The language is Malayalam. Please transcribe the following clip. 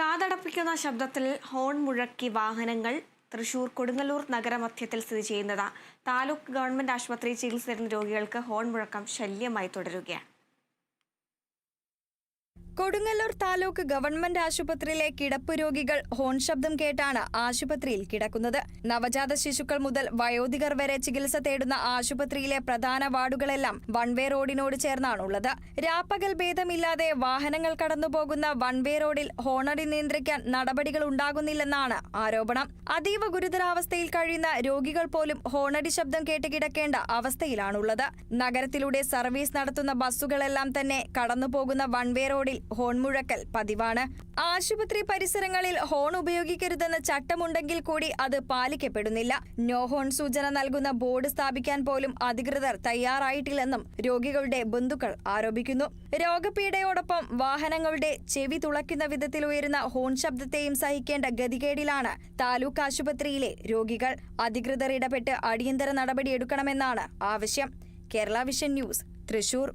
കാതടപ്പിക്കുന്ന ശബ്ദത്തിൽ ഹോൺ മുഴക്കി വാഹനങ്ങൾ തൃശൂർ കൊടുങ്ങല്ലൂർ നഗരമധ്യത്തിൽ സ്ഥിതി ചെയ്യുന്നത് താലൂക്ക് ഗവൺമെന്റ് ആശുപത്രി ചികിത്സയിലിരുന്ന രോഗികൾക്ക് ഹോൺ മുഴക്കം ശല്യമായി തുടരുകയാണ്. കൊടുങ്ങല്ലൂർ താലൂക്ക് ഗവൺമെന്റ് ആശുപത്രിയിലെ കിടപ്പ് രോഗികൾ ഹോൺ ശബ്ദം കേട്ടാണ് ആശുപത്രിയിൽ കിടക്കുന്നത്. നവജാത ശിശുക്കൾ മുതൽ വയോധികർ വരെ ചികിത്സ തേടുന്ന ആശുപത്രിയിലെ പ്രധാന വാർഡുകളെല്ലാം വൺവേ റോഡിനോട് ചേർന്നാണുള്ളത്. രാപ്പകൽ ഭേദമില്ലാതെ വാഹനങ്ങൾ കടന്നുപോകുന്ന വൺവേ റോഡിൽ ഹോണടി നിയന്ത്രിക്കാൻ നടപടികൾ ഉണ്ടാകുന്നില്ലെന്നാണ് ആരോപണം. അതീവ ഗുരുതരാവസ്ഥയിൽ കഴിയുന്ന രോഗികൾ പോലും ഹോണടി ശബ്ദം കേട്ട് കിടക്കേണ്ട അവസ്ഥയിലാണുള്ളത്. നഗരത്തിലൂടെ സർവീസ് നടത്തുന്ന ബസ്സുകളെല്ലാം തന്നെ കടന്നുപോകുന്ന വൺവേ റോഡിൽ ഹോൺ മുഴക്കൽ പതിവാണ്. ആശുപത്രി പരിസരങ്ങളിൽ ഹോൺ ഉപയോഗിക്കരുതെന്ന ചട്ടമുണ്ടെങ്കിൽ കൂടി അത് പാലിക്കപ്പെടുന്നില്ല. നോ ഹോൺ സൂചന നൽകുന്ന ബോർഡ് സ്ഥാപിക്കാൻ പോലും അധികൃതർ തയ്യാറായിട്ടില്ലെന്നും രോഗികളുടെ ബന്ധുക്കൾ ആരോപിക്കുന്നു. രോഗപീഠയോടൊപ്പം വാഹനങ്ങളുടെ ചെവി തുളയ്ക്കുന്ന വിധത്തിൽ ഉയരുന്ന ഹോൺ ശബ്ദത്തെയും സഹിക്കേണ്ട ഗതികേടിലാണ് താലൂക്ക് ആശുപത്രിയിലെ രോഗികൾ. അധികൃതർ ഇടപെട്ട് അടിയന്തര നടപടിയെടുക്കണമെന്നാണ് ആവശ്യം. Kerala vision news, Thrissur.